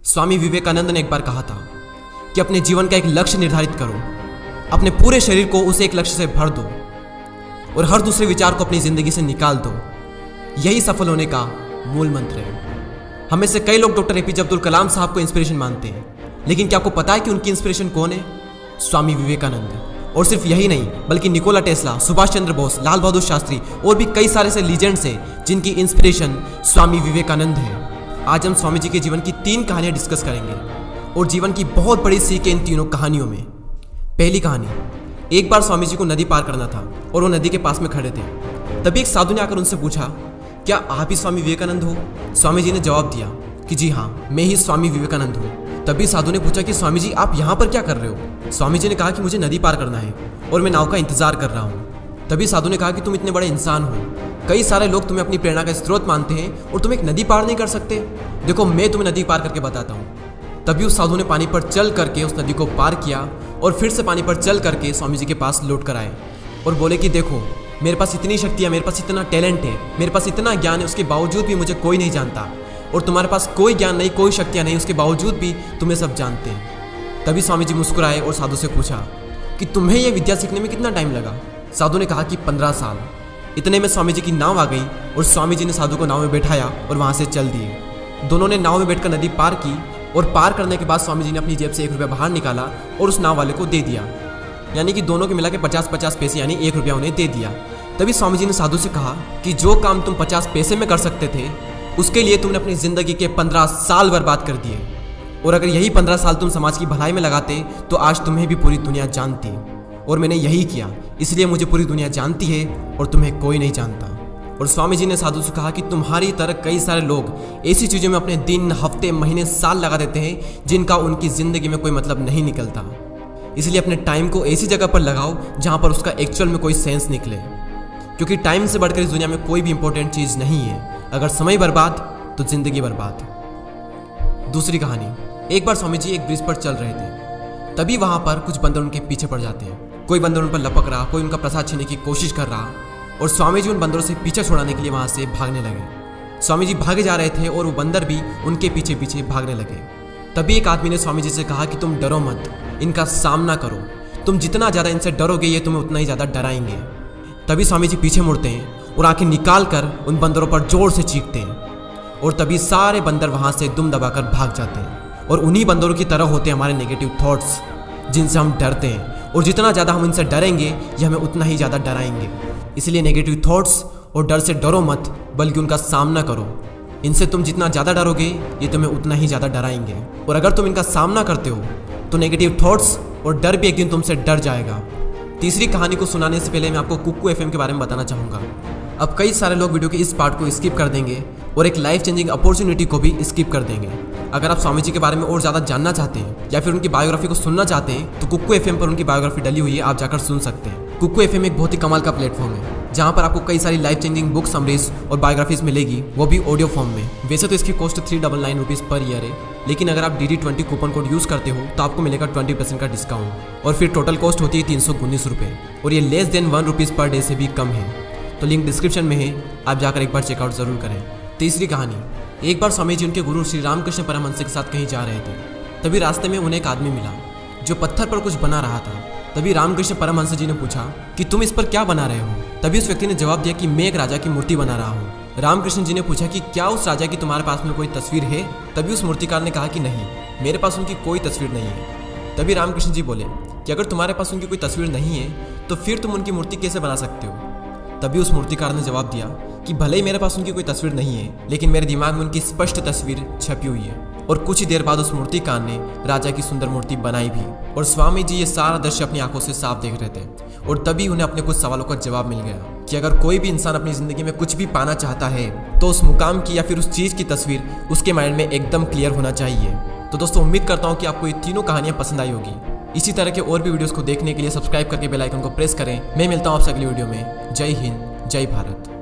स्वामी विवेकानंद ने एक बार कहा था कि अपने जीवन का एक लक्ष्य निर्धारित करो, अपने पूरे शरीर को उसे एक लक्ष्य से भर दो और हर दूसरे विचार को अपनी जिंदगी से निकाल दो। यही सफल होने का मूल मंत्र है। हमें से कई लोग डॉक्टर एपीजे अब्दुल कलाम साहब को इंस्पिरेशन मानते हैं, लेकिन क्या आपको पता है कि उनकी इंस्पिरेशन कौन है? स्वामी विवेकानंद। और सिर्फ यही नहीं, बल्कि निकोला टेस्ला, सुभाष चंद्र बोस, लाल बहादुर शास्त्री और भी कई सारे से लीजेंड्स हैं जिनकी इंस्पिरेशन स्वामी विवेकानंद है। आज हम स्वामी जी के जीवन की 3 कहानियां डिस्कस करेंगे और जीवन की बहुत बड़ी सीख है इन तीनों कहानियों में। पहली कहानी, एक बार स्वामी जी को नदी पार करना था और वो नदी के पास में खड़े थे। तभी एक साधु ने आकर उनसे पूछा, क्या आप ही स्वामी विवेकानंद हो? स्वामी जी ने जवाब दिया कि जी हाँ, मैं ही स्वामी विवेकानंद हूँ। तभी साधु ने पूछा कि स्वामी जी, आप यहाँ पर क्या कर रहे हो? स्वामी जी ने कहा कि मुझे नदी पार करना है और मैं नाव का इंतजार कर रहा हूँ। तभी साधु ने कहा कि तुम इतने बड़े इंसान हो, कई सारे लोग तुम्हें अपनी प्रेरणा का स्रोत मानते हैं और तुम एक नदी पार नहीं कर सकते। देखो, मैं तुम्हें नदी पार करके बताता हूँ। तभी उस साधु ने पानी पर चल करके उस नदी को पार किया और फिर से पानी पर चल करके स्वामी जी के पास लौट कर आए और बोले कि देखो, मेरे पास इतनी शक्ति है, मेरे पास इतना टैलेंट है, मेरे पास इतना ज्ञान है, उसके बावजूद भी मुझे कोई नहीं जानता। और तुम्हारे पास कोई ज्ञान नहीं, कोई शक्तियाँ नहीं, उसके बावजूद भी तुम्हें सब जानते हैं। तभी स्वामी जी मुस्कुराए और साधु से पूछा कि तुम्हें यह विद्या सीखने में कितना टाइम लगा? साधु ने कहा कि 15 साल। इतने में स्वामी जी की नाव आ गई और स्वामी जी ने साधु को नाव में बैठाया और वहाँ से चल दिए। दोनों ने नाव में बैठकर नदी पार की और पार करने के बाद स्वामी जी ने अपनी जेब से 1 रुपया बाहर निकाला और उस नाव वाले को दे दिया। यानी कि दोनों के मिला के 50-50 पैसे यानी 1 रुपया उन्हें दे दिया। तभी स्वामी जी ने साधु से कहा कि जो काम तुम 50 पैसे में कर सकते थे, उसके लिए तुमने अपनी जिंदगी के 15 साल बर्बाद कर दिए। और अगर यही 15 साल तुम समाज की भलाई में लगाते तो आज तुम्हें भी पूरी दुनिया जानती। और मैंने यही किया, इसलिए मुझे पूरी दुनिया जानती है और तुम्हें कोई नहीं जानता। और स्वामी जी ने साधु से कहा कि तुम्हारी तरह कई सारे लोग ऐसी चीज़ों में अपने दिन, हफ्ते, महीने, साल लगा देते हैं जिनका उनकी ज़िंदगी में कोई मतलब नहीं निकलता। इसलिए अपने टाइम को ऐसी जगह पर लगाओ जहाँ पर उसका एक्चुअल में कोई सेंस निकले, क्योंकि टाइम से बढ़कर इस दुनिया में कोई भी इंपॉर्टेंट चीज़ नहीं है। अगर समय बर्बाद तो जिंदगी बर्बाद। दूसरी कहानी, एक बार स्वामी जी एक ब्रिज पर चल रहे थे। तभी वहाँ पर कुछ बंदर उनके पीछे पड़ जाते हैं। कोई बंदर उन पर लपक रहा, कोई उनका प्रसाद छीनने की कोशिश कर रहा और स्वामी जी उन बंदरों से पीछे छुड़ाने के लिए वहाँ से भागने लगे। स्वामी जी भागे जा रहे थे और वो बंदर भी उनके पीछे पीछे भागने लगे। तभी एक आदमी ने स्वामी जी से कहा कि तुम डरो मत, इनका सामना करो। तुम जितना ज़्यादा इनसे डरोगे ये तुम्हें उतना ही ज़्यादा डराएंगे। तभी स्वामी जी पीछे मुड़ते हैं और आंखें निकाल कर उन बंदरों पर जोर से चीखते हैं और तभी सारे बंदर वहाँ से दुम दबाकर भाग जाते हैं। और उन्हीं बंदरों की तरह होते हैं हमारे नेगेटिव थॉट्स, जिनसे हम डरते हैं। और जितना ज़्यादा हम इनसे डरेंगे ये हमें उतना ही ज़्यादा डराएंगे। इसलिए नेगेटिव थॉट्स और डर से डरो मत, बल्कि उनका सामना करो। इनसे तुम जितना ज़्यादा डरोगे ये तुम्हें उतना ही ज़्यादा डराएंगे। और अगर तुम इनका सामना करते हो तो नेगेटिव थॉट्स और डर भी एक दिन तुमसे डर जाएगा। तीसरी कहानी को सुनाने से पहले मैं आपको कुक्कू एफएम के बारे में बताना चाहूँगा। अब कई सारे लोग वीडियो के इस पार्ट को स्किप कर देंगे और एक लाइफ चेंजिंग अपॉर्चुनिटी को भी स्किप कर देंगे। अगर आप स्वामी जी के बारे में और ज़्यादा जानना चाहते हैं या फिर उनकी बायोग्राफी को सुनना चाहते हैं तो कुक्कू एफएम पर उनकी बायोग्राफी डली हुई है, आप जाकर सुन सकते हैं। कुक्कू एफएम एक बहुत ही कमाल का प्लेटफॉर्म है जहाँ पर आपको कई सारी लाइफ चेंजिंग बुक समरीज और बायोग्राफीज मिलेगी, वो भी ऑडियो फॉर्म में। वैसे तो इसकी कॉस्ट 399 रुपीज़ पर ईयर है, लेकिन अगर आप DD20 कूपन कोड यूज़ करते हो तो आपको मिलेगा 20% का डिस्काउंट और फिर टोटल कॉस्ट होती है 319 रुपये और ये less than 1 rupees per day से भी कम है। तो लिंक डिस्क्रिप्शन में है, आप जाकर एक बार चेकआउट ज़रूर करें। तीसरी कहानी, एक बार स्वामी जी उनके गुरु श्री रामकृष्ण परमहंस के साथ कहीं जा रहे थे। तभी रास्ते में उन्हें एक आदमी मिला जो पत्थर पर कुछ बना रहा था। तभी रामकृष्ण परमहंस जी ने पूछा कि तुम इस पर क्या बना रहे हो? तभी उस व्यक्ति ने जवाब दिया कि मैं एक राजा की मूर्ति बना रहा हूँ। रामकृष्ण जी ने पूछा कि क्या उस राजा की तुम्हारे पास में कोई तस्वीर है? तभी उस मूर्तिकार ने कहा कि नहीं, मेरे पास उनकी कोई तस्वीर नहीं है। तभी रामकृष्ण जी बोले कि अगर तुम्हारे पास उनकी कोई तस्वीर नहीं है तो फिर तुम उनकी मूर्ति कैसे बना सकते हो? तभी उस मूर्तिकार ने जवाब दिया कि भले ही मेरे पास उनकी कोई तस्वीर नहीं है, लेकिन मेरे दिमाग में उनकी स्पष्ट तस्वीर छपी हुई है। और कुछ ही देर बाद उस मूर्तिकार ने राजा की सुंदर मूर्ति बनाई भी। और स्वामी जी ये सारा दृश्य अपनी आंखों से साफ देख रहे थे और तभी उन्हें अपने कुछ सवालों का जवाब मिल गया कि अगर कोई भी इंसान अपनी जिंदगी में कुछ भी पाना चाहता है तो उस मुकाम की या फिर उस चीज़ की तस्वीर उसके माइंड में एकदम क्लियर होना चाहिए। तो दोस्तों, उम्मीद करता हूँ कि आपको ये तीनों कहानियाँ पसंद आई होगी। इसी तरह के और भी वीडियोस को देखने के लिए सब्सक्राइब करके बेल आइकन को प्रेस करें। मैं मिलता हूँ आपसे अगली वीडियो में। जय हिंद, जय भारत।